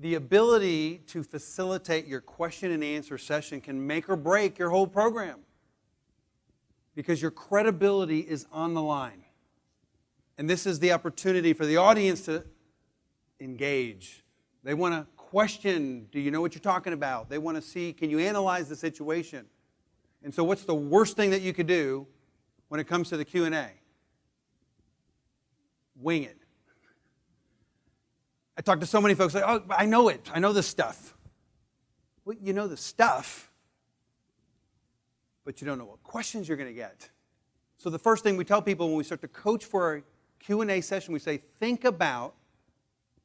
The ability to facilitate your question and answer session can make or break your whole program, because your credibility is on the line. And this is the opportunity for the audience to engage. They want to question, do you know what you're talking about? They want to see, can you analyze the situation? And so what's the worst thing that you could do when it comes to the Q&A? Wing it. I talk to so many folks like, oh, I know it. I know this stuff. Well, you know the stuff, but you don't know what questions you're going to get. So the first thing we tell people when we start to coach for a Q&A session, we say, think about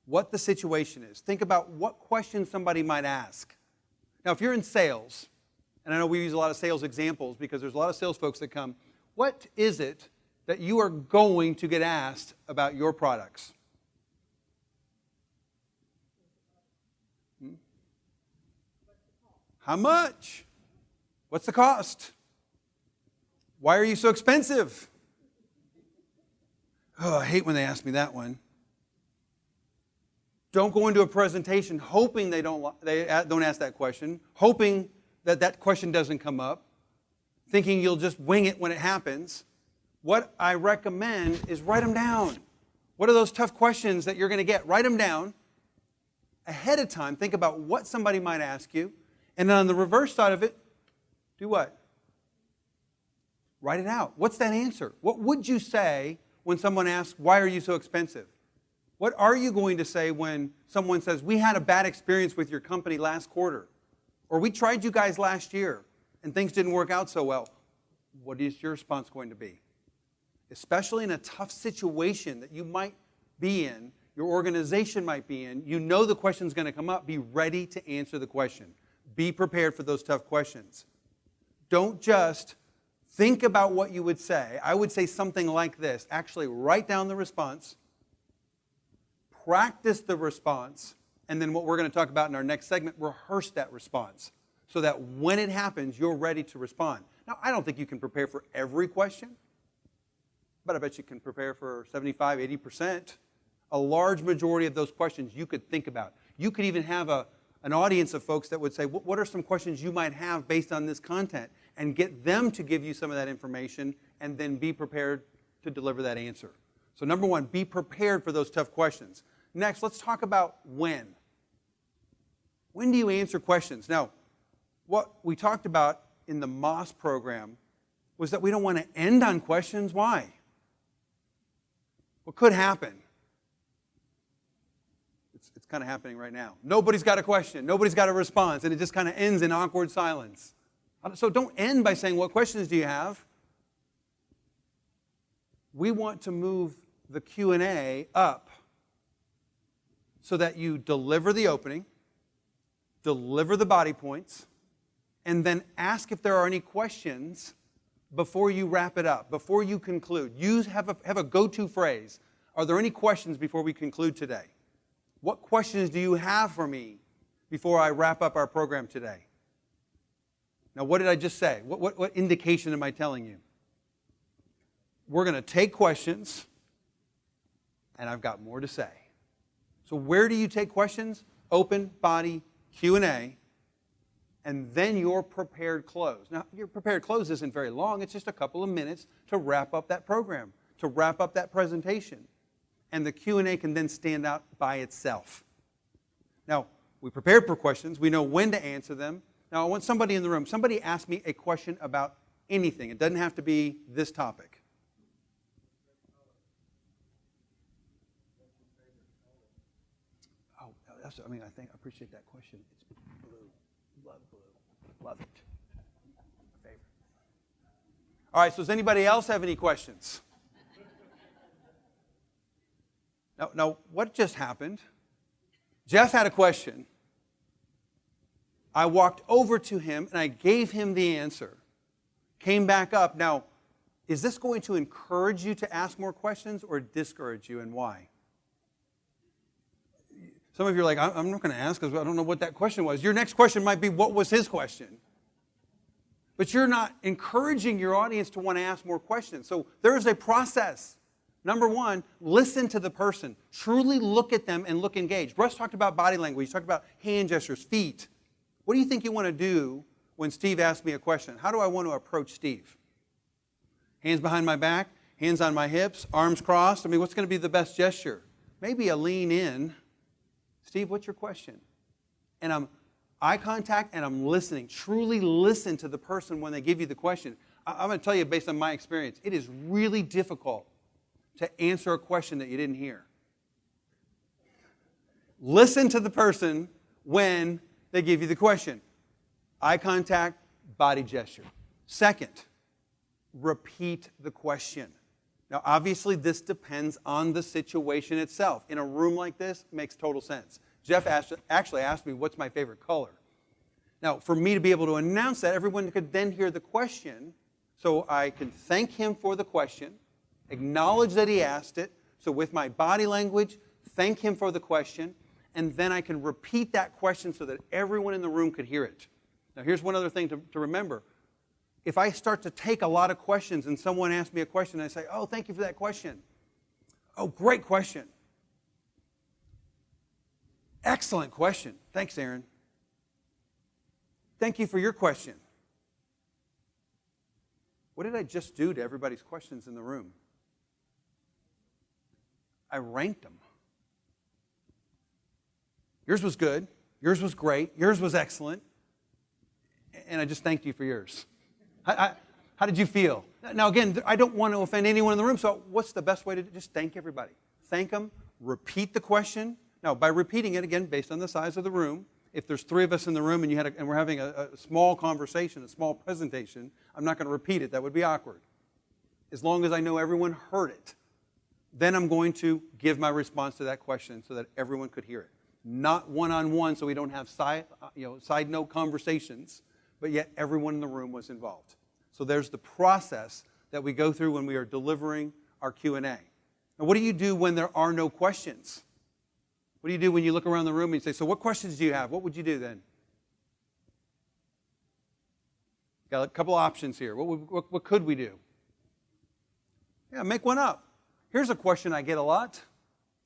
what the situation is. Think about what questions somebody might ask. Now, if you're in sales, and I know we use a lot of sales examples because there's a lot of sales folks that come, what is it that you are going to get asked about your products? How much? What's the cost? Why are you so expensive? Oh, I hate when they ask me that one. Don't go into a presentation hoping they don't ask that question, hoping that that question doesn't come up, thinking you'll just wing it when it happens. What I recommend is write them down. What are those tough questions that you're going to get? Write them down ahead of time. Think about what somebody might ask you. And then on the reverse side of it, do what? Write it out. What's that answer? What would you say when someone asks, why are you so expensive? What are you going to say when someone says, we had a bad experience with your company last quarter? Or we tried you guys last year and things didn't work out so well. What is your response going to be? Especially in a tough situation that you might be in, your organization might be in, you know the question's going to come up. Be ready to answer the question. Be prepared for those tough questions. Don't just think about what you would say. I would say something like this. Actually, write down the response, practice the response, and then what we're going to talk about in our next segment, rehearse that response so that when it happens, you're ready to respond. Now, I don't think you can prepare for every question, but I bet you can prepare for 75, 80%. A large majority of those questions you could think about. You could even have an audience of folks that would say, what are some questions you might have based on this content? And get them to give you some of that information and then be prepared to deliver that answer. So number one, be prepared for those tough questions. Next, let's talk about when. When do you answer questions? Now, what we talked about in the MOS program was that we don't want to end on questions. Why? What could happen? It's kind of happening right now. Nobody's got a question. Nobody's got a response. And it just kind of ends in awkward silence. So don't end by saying, what questions do you have? We want to move the Q&A up so that you deliver the opening, deliver the body points, and then ask if there are any questions before you wrap it up, before you conclude. Have a go-to phrase. Are there any questions before we conclude today? What questions do you have for me before I wrap up our program today? Now, what did I just say? What indication am I telling you? We're going to take questions, and I've got more to say. So where do you take questions? Open, body, Q&A, and then your prepared close. Now, your prepared close isn't very long. It's just a couple of minutes to wrap up that program, to wrap up that presentation. And the Q&A can then stand out by itself. Now, we prepared for questions. We know when to answer them. Now, I want somebody in the room. Somebody ask me a question about anything. It doesn't have to be this topic. Oh, I appreciate that question. It's blue. Love blue. Love it. My favorite. All right, so does anybody else have any questions? Now, what just happened? Jeff had a question. I walked over to him and I gave him the answer. Came back up. Now, is this going to encourage you to ask more questions or discourage you, and why? Some of you are like, I'm not going to ask because I don't know what that question was. Your next question might be, what was his question? But you're not encouraging your audience to want to ask more questions. So there is a process. Number one, listen to the person. Truly look at them and look engaged. Russ talked about body language. He talked about hand gestures, feet. What do you think you want to do when Steve asks me a question? How do I want to approach Steve? Hands behind my back, hands on my hips, arms crossed. I mean, what's going to be the best gesture? Maybe a lean in. Steve, what's your question? And I'm eye contact and I'm listening. Truly listen to the person when they give you the question. I'm going to tell you based on my experience, it is really difficult to answer a question that you didn't hear. Listen to the person when they give you the question. Eye contact, body gesture. Second, repeat the question. Now, obviously, this depends on the situation itself. In a room like this, it makes total sense. Jeff actually asked me, what's my favorite color? Now, for me to be able to announce that, everyone could then hear the question, so I can thank him for the question, acknowledge that he asked it, so with my body language, thank him for the question, and then I can repeat that question so that everyone in the room could hear it. Now, here's one other thing to remember. If I start to take a lot of questions and someone asks me a question, and I say, oh, thank you for that question. Oh, great question. Excellent question. Thanks, Aaron. Thank you for your question. What did I just do to everybody's questions in the room? I ranked them. Yours was good. Yours was great. Yours was excellent. And I just thanked you for yours. How did you feel? Now, again, I don't want to offend anyone in the room, so what's the best way to do? Just thank everybody. Thank them. Repeat the question. Now, by repeating it, again, based on the size of the room, if there's 3 of us in the room and we're having a small conversation, a small presentation, I'm not going to repeat it. That would be awkward. As long as I know everyone heard it, then I'm going to give my response to that question so that everyone could hear it. Not one-on-one, so we don't have side note conversations, but yet everyone in the room was involved. So there's the process that we go through when we are delivering our Q&A. Now, what do you do when there are no questions? What do you do when you look around the room and you say, so what questions do you have? What would you do then? Got a couple options here. What could we do? Yeah, make one up. Here's a question I get a lot.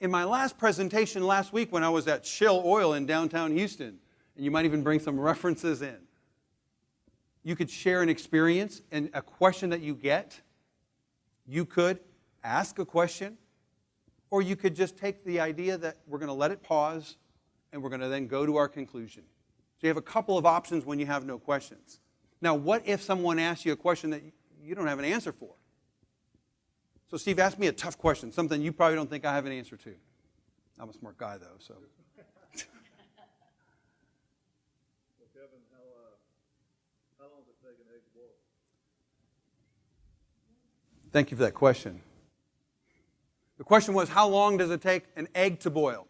In my last presentation last week when I was at Shell Oil in downtown Houston, and you might even bring some references in, you could share an experience and a question that you get. You could ask a question, or you could just take the idea that we're going to let it pause and we're going to then go to our conclusion. So you have a couple of options when you have no questions. Now, what if someone asks you a question that you don't have an answer for? So Steve, ask me a tough question, something you probably don't think I have an answer to. I'm a smart guy, though, so. Well, Kevin, how long does it take an egg to boil? Thank you for that question. The question was, how long does it take an egg to boil?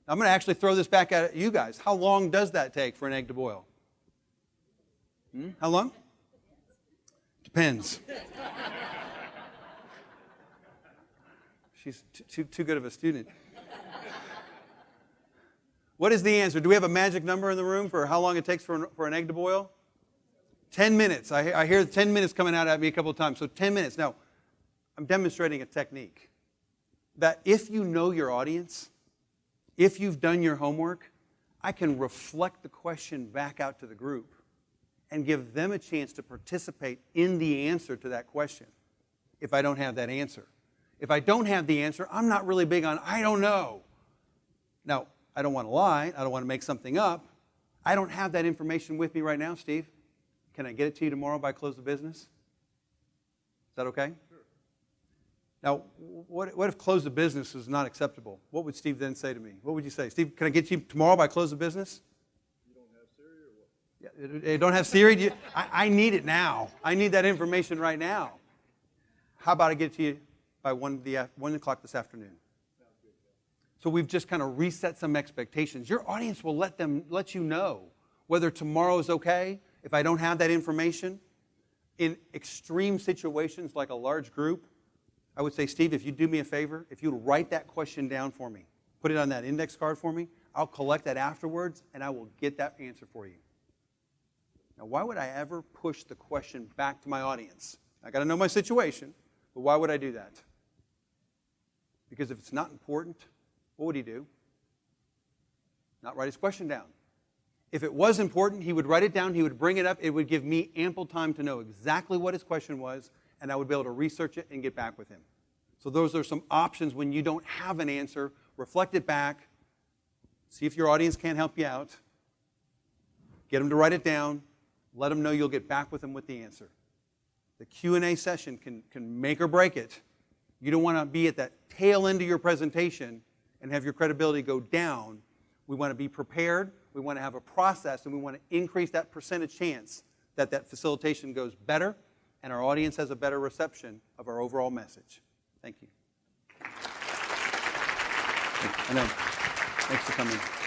I'm going to actually throw this back at you guys. How long does that take for an egg to boil? How long? Depends. She's too good of a student. What is the answer? Do we have a magic number in the room for how long it takes for an egg to boil? 10 minutes. I hear 10 minutes coming out at me a couple of times. So 10 minutes. Now, I'm demonstrating a technique that if you know your audience, if you've done your homework, I can reflect the question back out to the group and give them a chance to participate in the answer to that question if I don't have that answer. If I don't have the answer, I'm not really big on, I don't know. Now, I don't want to lie. I don't want to make something up. I don't have that information with me right now, Steve. Can I get it to you tomorrow by close of business? Is that okay? Sure. Now, what if close of business is not acceptable? What would Steve then say to me? What would you say? Steve, can I get you tomorrow by close of business? You don't have Siri or what? Yeah, don't have Siri? I need it now. I need that information right now. How about I get it to you by 1 o'clock this afternoon? So we've just kind of reset some expectations. Your audience will let you know whether tomorrow is okay if I don't have that information. In extreme situations like a large group, I would say, Steve, if you do me a favor, if you write that question down for me, put it on that index card for me, I'll collect that afterwards and I will get that answer for you. Now, why would I ever push the question back to my audience? I got to know my situation, but why would I do that? Because if it's not important, what would he do? Not write his question down. If it was important, he would write it down, he would bring it up, it would give me ample time to know exactly what his question was, and I would be able to research it and get back with him. So those are some options when you don't have an answer. Reflect it back. See if your audience can't help you out. Get them to write it down. Let them know you'll get back with them with the answer. The Q&A session can make or break it. You don't want to be at that tail end of your presentation and have your credibility go down. We want to be prepared. We want to have a process, and we want to increase that percentage chance that that facilitation goes better and our audience has a better reception of our overall message. Thank you. I know. Thanks for coming.